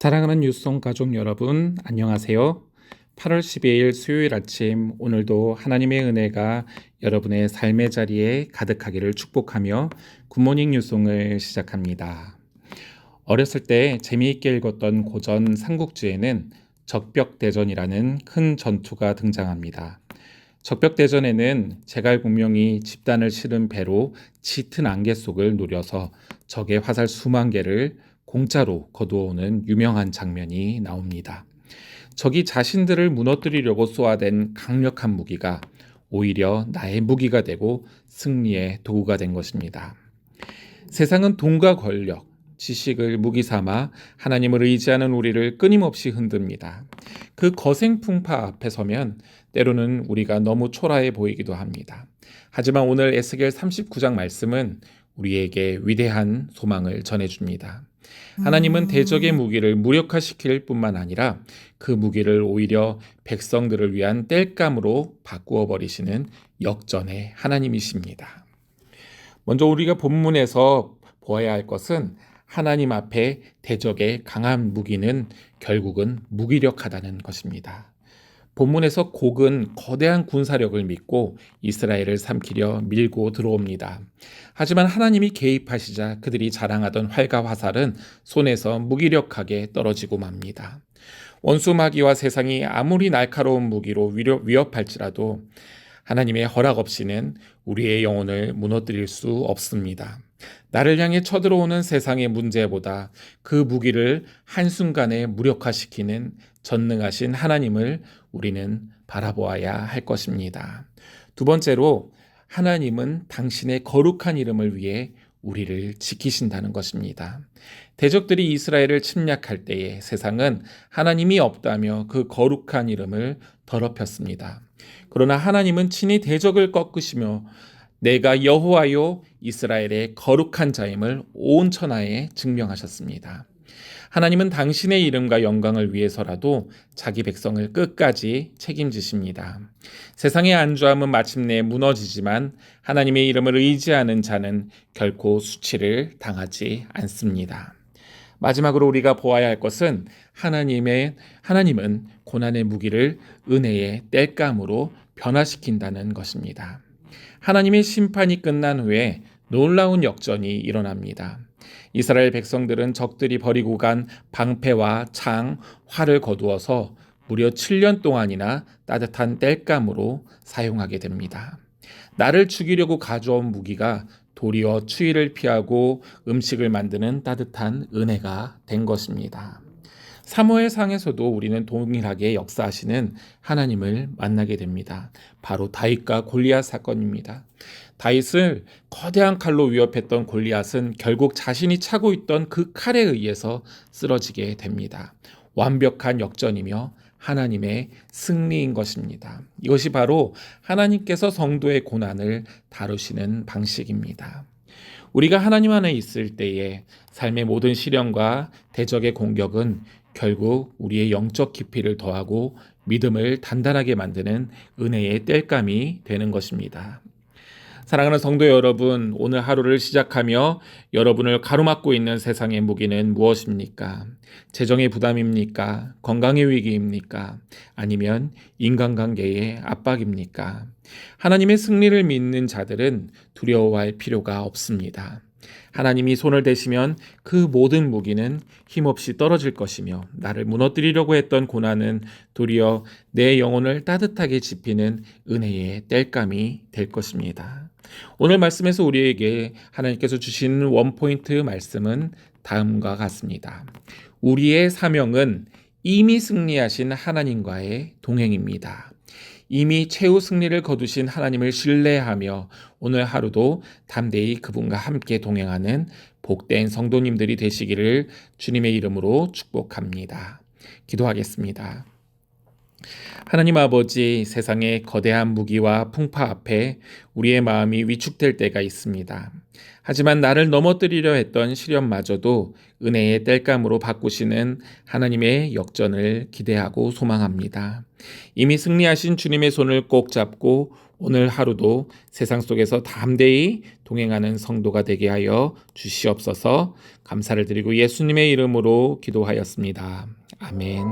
사랑하는 뉴스송 가족 여러분, 안녕하세요. 8월 12일 수요일 아침, 오늘도 하나님의 은혜가 여러분의 삶의 자리에 가득하기를 축복하며 굿모닝 뉴스송을 시작합니다. 어렸을 때 재미있게 읽었던 고전 삼국지에는 적벽대전이라는 큰 전투가 등장합니다. 적벽대전에는 제갈공명이 집단을 실은 배로 짙은 안개 속을 노려서 적의 화살 수만 개를 공짜로 거두어오는 유명한 장면이 나옵니다. 적이 자신들을 무너뜨리려고 쏘아댄 강력한 무기가 오히려 나의 무기가 되고 승리의 도구가 된 것입니다. 세상은 돈과 권력, 지식을 무기 삼아 하나님을 의지하는 우리를 끊임없이 흔듭니다. 그 거센 풍파 앞에 서면 때로는 우리가 너무 초라해 보이기도 합니다. 하지만 오늘 에스겔 39장 말씀은 우리에게 위대한 소망을 전해줍니다. 하나님은 대적의 무기를 무력화시킬 뿐만 아니라 그 무기를 오히려 백성들을 위한 땔감으로 바꾸어 버리시는 역전의 하나님이십니다. 먼저 우리가 본문에서 보아야 할 것은 하나님 앞에 대적의 강한 무기는 결국은 무기력하다는 것입니다. 본문에서 곡은 거대한 군사력을 믿고 이스라엘을 삼키려 밀고 들어옵니다. 하지만 하나님이 개입하시자 그들이 자랑하던 활과 화살은 손에서 무기력하게 떨어지고 맙니다. 원수 마귀와 세상이 아무리 날카로운 무기로 위협할지라도 하나님의 허락 없이는 우리의 영혼을 무너뜨릴 수 없습니다. 나를 향해 쳐들어오는 세상의 문제보다 그 무기를 한순간에 무력화시키는 전능하신 하나님을 우리는 바라보아야 할 것입니다. 두 번째로 하나님은 당신의 거룩한 이름을 위해 우리를 지키신다는 것입니다. 대적들이 이스라엘을 침략할 때에 세상은 하나님이 없다며 그 거룩한 이름을 더럽혔습니다. 그러나 하나님은 친히 대적을 꺾으시며 내가 여호와요 이스라엘의 거룩한 자임을 온 천하에 증명하셨습니다. 하나님은 당신의 이름과 영광을 위해서라도 자기 백성을 끝까지 책임지십니다. 세상의 안주함은 마침내 무너지지만 하나님의 이름을 의지하는 자는 결코 수치를 당하지 않습니다. 마지막으로 우리가 보아야 할 것은 하나님은 고난의 무기를 은혜의 땔감으로 변화시킨다는 것입니다. 하나님의 심판이 끝난 후에 놀라운 역전이 일어납니다. 이스라엘 백성들은 적들이 버리고 간 방패와 창, 활을 거두어서 무려 7년 동안이나 따뜻한 땔감으로 사용하게 됩니다. 나를 죽이려고 가져온 무기가 도리어 추위를 피하고 음식을 만드는 따뜻한 은혜가 된 것입니다. 사무엘상에서도 우리는 동일하게 역사하시는 하나님을 만나게 됩니다. 바로 다윗과 골리앗 사건입니다. 다윗을 거대한 칼로 위협했던 골리앗은 결국 자신이 차고 있던 그 칼에 의해서 쓰러지게 됩니다. 완벽한 역전이며 하나님의 승리인 것입니다. 이것이 바로 하나님께서 성도의 고난을 다루시는 방식입니다. 우리가 하나님 안에 있을 때에 삶의 모든 시련과 대적의 공격은 결국 우리의 영적 깊이를 더하고 믿음을 단단하게 만드는 은혜의 땔감이 되는 것입니다. 사랑하는 성도 여러분, 오늘 하루를 시작하며 여러분을 가로막고 있는 세상의 무기는 무엇입니까? 재정의 부담입니까? 건강의 위기입니까? 아니면 인간관계의 압박입니까? 하나님의 승리를 믿는 자들은 두려워할 필요가 없습니다. 하나님이 손을 대시면 그 모든 무기는 힘없이 떨어질 것이며 나를 무너뜨리려고 했던 고난은 도리어 내 영혼을 따뜻하게 지피는 은혜의 땔감이 될 것입니다. 오늘 말씀에서 우리에게 하나님께서 주신 원포인트 말씀은 다음과 같습니다. 우리의 사명은 이미 승리하신 하나님과의 동행입니다. 이미 최후 승리를 거두신 하나님을 신뢰하며 오늘 하루도 담대히 그분과 함께 동행하는 복된 성도님들이 되시기를 주님의 이름으로 축복합니다. 기도하겠습니다. 하나님 아버지, 세상의 거대한 무기와 풍파 앞에 우리의 마음이 위축될 때가 있습니다. 하지만 나를 넘어뜨리려 했던 시련마저도 은혜의 땔감으로 바꾸시는 하나님의 역전을 기대하고 소망합니다. 이미 승리하신 주님의 손을 꼭 잡고 오늘 하루도 세상 속에서 담대히 동행하는 성도가 되게 하여 주시옵소서. 감사를 드리고 예수님의 이름으로 기도하였습니다. 아멘.